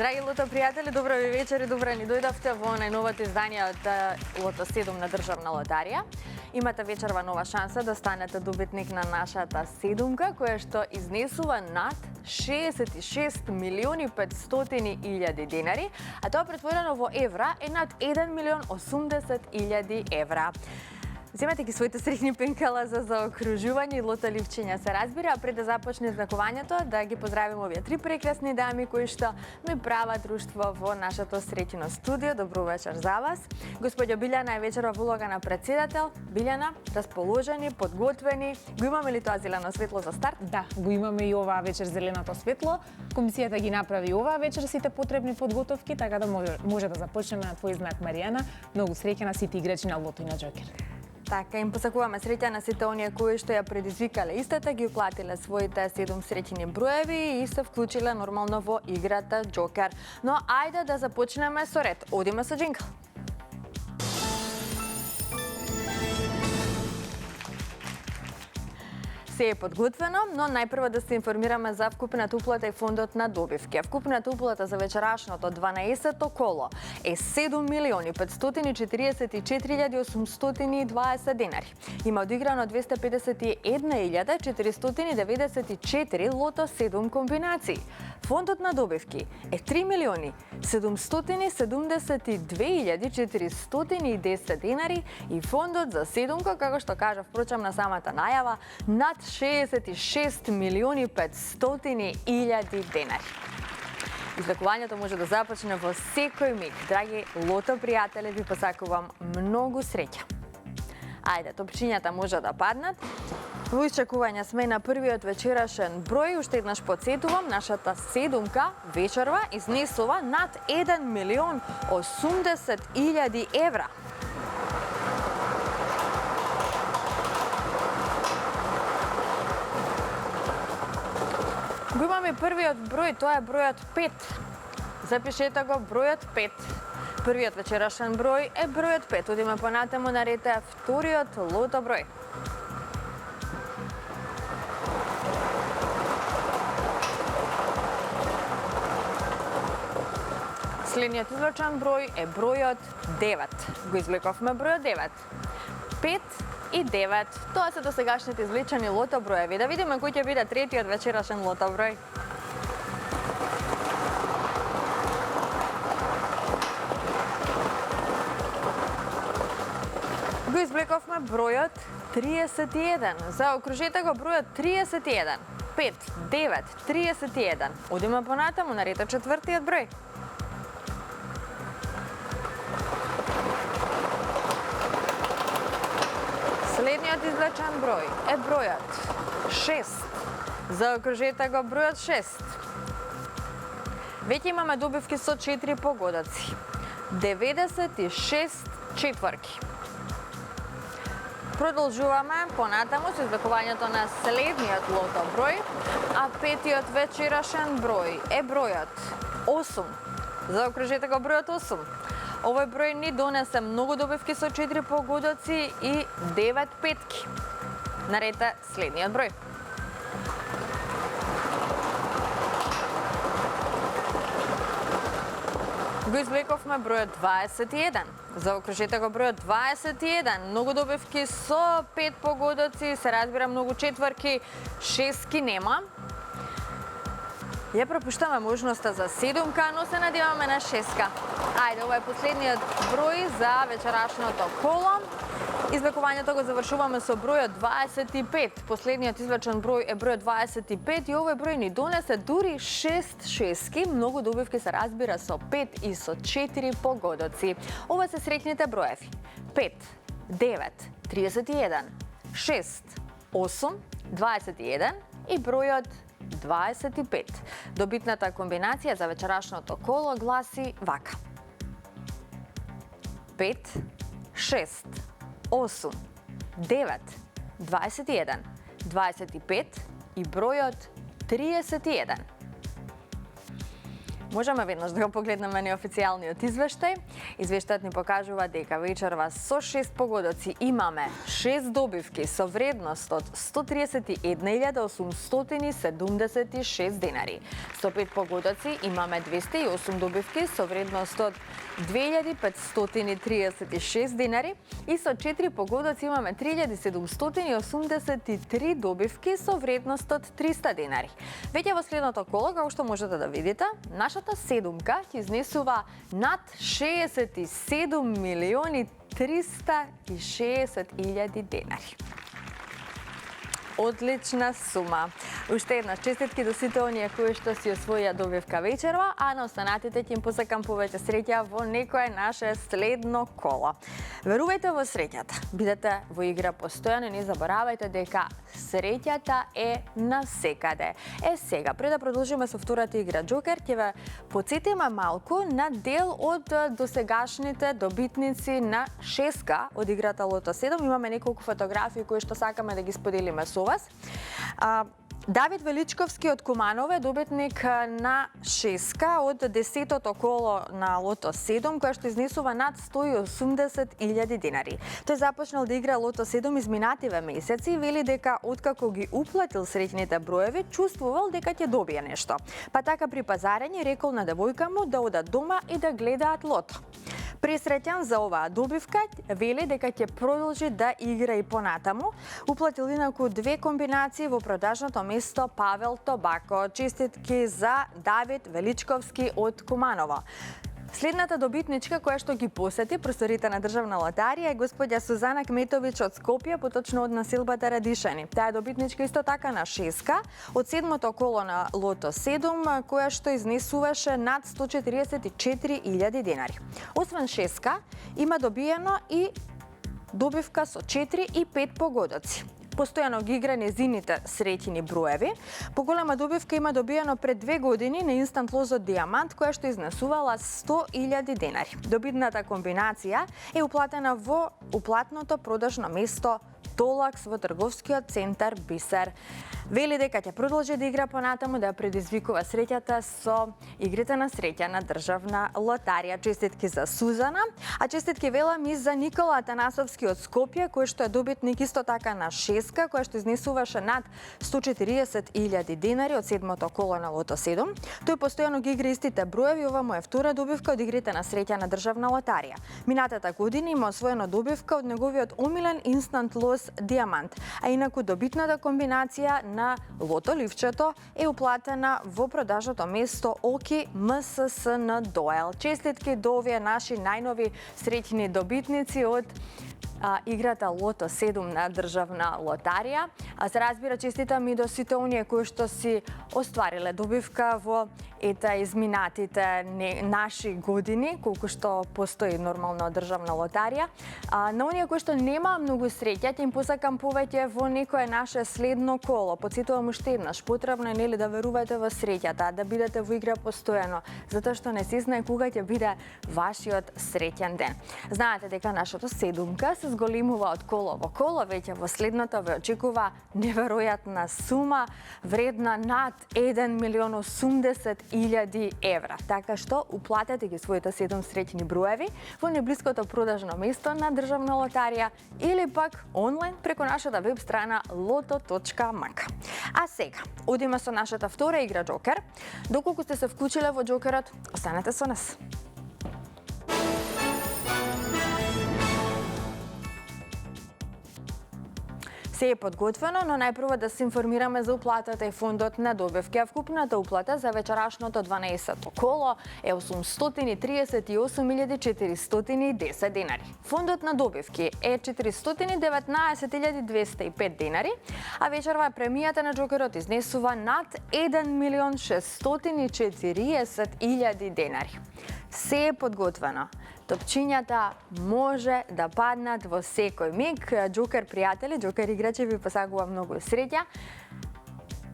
Драги лото пријатели, добро ви вечер и добро ни дојдовте во најновото издание од Лото 7 на Државна лотарија. Имате вечерва нова шанса да станете добитник на нашата седумка, која што изнесува над 66 милиони 500 илјади денари, а тоа претворено во евра е над 1 милион 80 илјади евра. Земете ги своите среќни пенкала за заокружување и лото ливчиња се разбира, а пред да започне знакувањето, да ги поздравим овие три прекрасни дами кои што ми прават друштво во нашето среќно студио. Добро вечер за вас. Господјо Билјана е вечерва во улога на претседател. Билјана, расположени, подготвени. Го имаме ли тоа зелено светло за старт? Да, го имаме и оваа вечер зеленото светло. Комисијата ги направи оваа вечер сите потребни подготовки, така да може да започнеме на твој знак, Маријана. Многу среќа на сите играчи на Лото и на Џокер. Така, им посакуваме среќа на сите оние кои што ја предизвикале истата, ги уплатиле своите 7 среќни броеви и се вклучиле нормално во играта Џокер. Но ајде да започнеме со ред. Одиме со джингл. Се е подготвено, но најпрво да се информираме за вкупната уплата и фондот на добивки. Вкупната уплата за вечерашното 12-то коло е 7 милиони 544.820 денари. Има одиграно 251.494 лото 7 комбинации. Фондот на добивки е 3 милиони 772.410 денари и фондот за седумка, како што кажав впрочем на самата најава, над 66 милиони 500 илјади денари. Излекувањето може да започне во секој миг. Драги лото пријатели, ви посакувам многу среќа. Ајде, топчињата може да паднат. Во исчекување сме на првиот вечерашен број. Уште еднаш подсетувам, нашата седумка вечерва изнесува над 1 милион 80 илјади евра. Го имаме првиот број, тоа е бројот 5. Запишете го, бројот 5. Првиот вечерашен број е бројот 5. Одиме понатаму, на ред е вториот лото број. Следниот извлечен број е бројот 9. Го извлековме бројот 9. 5 и 9. Тоа се досегашните извлечени лото броеви. Да видиме кој ќе биде третиот вечерашен лото број. Го извлековме бројот 31. Заокружете го бројот 31. 5, 9, 31. Одиме понатаму, на ред е четвртиот број. Следниот извлечен број е бројот 6. Заокружете го бројот 6. Веќе имаме добивки со 4 погодоци. 96 четврки. Продолжуваме понатаму со извлекувањето на следниот лото број, а петиот вечерашен број е бројот 8. Заокружете го бројот 8. Овој број ни донесе многу добивки со 4 погодоци и 9 петки. Наред е следниот број. Го извлековме бројот 21. Заокружете го бројот 21. Многу добивки со 5 погодоци, се разбира многу четврки, шестки нема. Ја пропуштаме можноста за седумка, но се надеваме на шестка. Ајде, ова е последниот број за вечерашното коло. Извлекувањето го завршуваме со бројот 25. Последниот извлечен број е бројот 25 и овој број ни донесе дури 6 шестки, многу добивки се разбира со 5 и со 4 погодоци. Ова се среќните броеви. 5, 9, 31, 6, 8, 21 и бројот 25. Добитната комбинација за вечерашното коло гласи вака. 5, 6, 8, 9, 21, 25 и бројот 31. Можеме веднаш да го погледнеме неофицијалниот извештај. Извештајот ни покажува дека вечерва со 6 погодоци имаме 6 добивки со вредност од 131.876 денари. Со 5 погодоци имаме 208 добивки со вредност од 2.536 денари и со 4 погодоци имаме 3.783 добивки со вредност од 300 денари. Веќе во следното коло, како што можете да видите, нашата седумка ќе изнесува над 67.360.000 денари. Одлична сума. Уште еднаш честитки до сите оние кои што си освоија добивка вечерва, а на останатите ќе им посакам повеќе среќа во некое наше следно коло. Верувајте во среќата, бидете во игра постојано и не заборавајте дека среќата е насекаде. Сега, пред да продолжиме со втората игра Джокер, ќе ве потсетиме малку на дел од досегашните добитници на шеска од играта Лото 7. Имаме неколку фотографии кои што сакаме да ги споделиме со вас. Давид Величковски од Куманово е добитник на шеска од 10-тото коло на Лото 7, која што изнесува над 180.000 денари. Тој започнал да игра Лото 7 изминативе месеци и вели дека откако ги уплатил среќните броеви, чувствувал дека ќе добие нешто. Па така при пазарење рекол на девојка му да одат дома и да гледаат лото. Пресреќан за оваа добивка, вели дека ќе продолжи да игра и понатаму. Уплатил инаку 2 комбинации во продажното место Павел Тобако. Честитки за Давид Величковски од Куманово. Следната добитничка која што ги посети просторите на Државна лотарија е господја Сузана Кметовиќ од Скопје, поточно од населбата Радишани. Таа е добитничка исто така на шеска од 7-то коло на Лото 7, која што изнесуваше над 144.000 денари. Освен шеска, има добиено и добивка со 4 и 5 погодоци. Постојано ги игра незините среќни броеви. Поголема добивка има добиено пред 2 години на инстант лозот Диамант, која што изнесувала 100.000 денари. Добитната комбинација е уплатена во уплатното продажно место Толакс во трговскиот центар Бисер. Вели дека ќе продолжи да игра понатаму да предизвикува среќата со игрите на среќа на Државна лотарија. Честитки за Сузана, а честитки велам и за Никола Атанасовски од Скопје, кој што е добитник исто така на шеска, која што изнесуваше над 140.000 денари од 7-то коло на Лото 7. Тој постојано ги игра истите броеви, ова му е втора добивка од игрите на среќа на Државна лотарија. Минатата година има освоено добивка од неговиот омилен инстант лоз Диамант, а инаку добитната комбинација на Лото Ливчето е уплатена во продажното место Оки МССН Доел. Честитки до овие наши најнови среќни добитници од играта Лото 7 на Државна лотарија. Се разбира, честитам и до сите оние кои што си оствариле добивка во изминатите наши години, колку што постои нормално Државна лотарија. На оние кои што нема многу среќа, ќе им посакам повеќе во некое наше следно коло. Потсетувам уште еднаш, потребно е нели да верувате во среќата, да бидете во игра постојано, затоа што не се знае кога ќе биде вашиот среќен ден. Знаете дека нашата седумка се зголемува од коло во коло, веќе во следното ве очекува неверојатна сума вредна над 1.080.000 евра. Така што уплатете ги своите 7 среќни броеви во неблиското продажно место на Државна лотарија или пак онлайн преку нашата веб страна loto.mk. А сега, одиме со нашата втора игра Джокер. Доколку сте се вклучиле во Джокерот, останете со нас. Се е подготвено, но најпрво да се информираме за уплатата и фондот на добивки. А вкупната уплата за вечерашното 12-то коло е 838.410 денари. Фондот на добивки е 419.205 денари, а вечерва премијата на Джокерот изнесува над 1.640.000 денари. Се е подготвено. Топчињата може да паднат во секој миг. Джокер пријатели, Джокер играчи ви посакува многу среќа.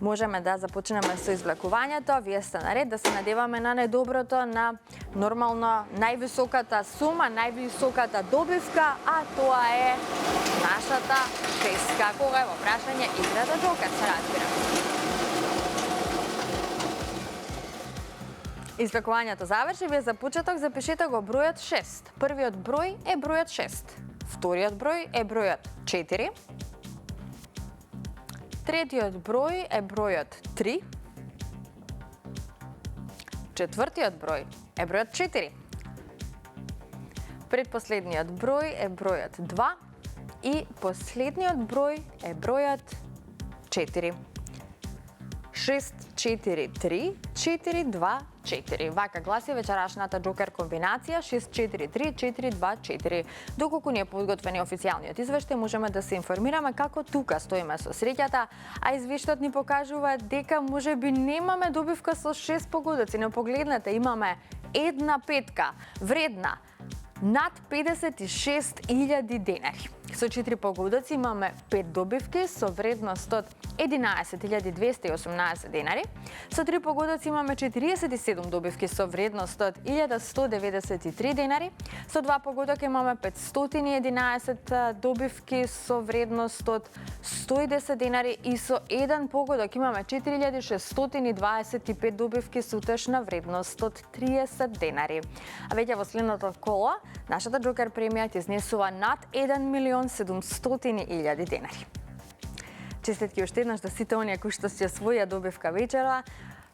Можеме да започнеме со извлекувањето. Вие сте наред да се надеваме на најдоброто, на нормално највисоката сума, највисоката добивка, а тоа е нашата шеска. Кога е во прашање играта Джокер, се разбира. Испекувањето заврши, вие за почеток запишете го бројот 6. Првиот број е бројот 6. Вториот број е бројот 4. Третиот број е бројот 3. Четвртиот број е бројот 4. Предпоследниот број е бројот 2 и последниот број е бројот 4. 6, 4, 3, 4, 2, 4. Вака гласи вечерашната джокер комбинација 6, 4, 3, 4, 2, 4. Доколку не е подготвен официјалниот извештај, можеме да се информираме како тука стоиме со среќата, а извештајот ни покажува дека можеби немаме добивка со 6 погодоци, но погледнете, имаме една петка вредна над 56.000 денари. Со 4 погодоци имаме 5 добивки со вредност од 11.218 денари. Со 3 погодоци имаме 47 добивки со вредност од 1.193 денари. Со 2 погодока имаме 511 добивки со вредност од 110 денари и со 1 погодок имаме 4.625 добивки со утешна вредност од 30 денари. А веќе во следното коло, нашата джокер премија ќе изнесува над 1.700.000 денари. Честитки уште еднаш до сите оние кои што си освоја добивка вечера.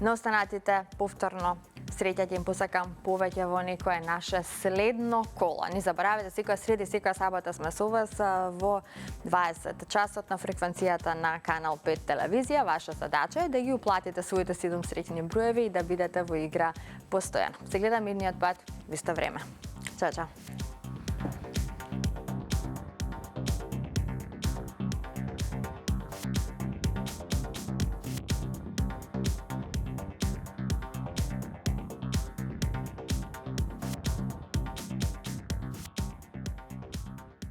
На останатите повторно среќа ќе им посакам повеќе во некое наше следно коло. Не заборавајте, секоја среда и секоја сабота сме со вас во 20 часот на фреквенцијата на Канал 5 телевизија. Ваша задача е да ги уплатите своите 7 среќни броеви и да бидете во игра постојано. Се гледаме идниот пат, во исто време. Чао, чао.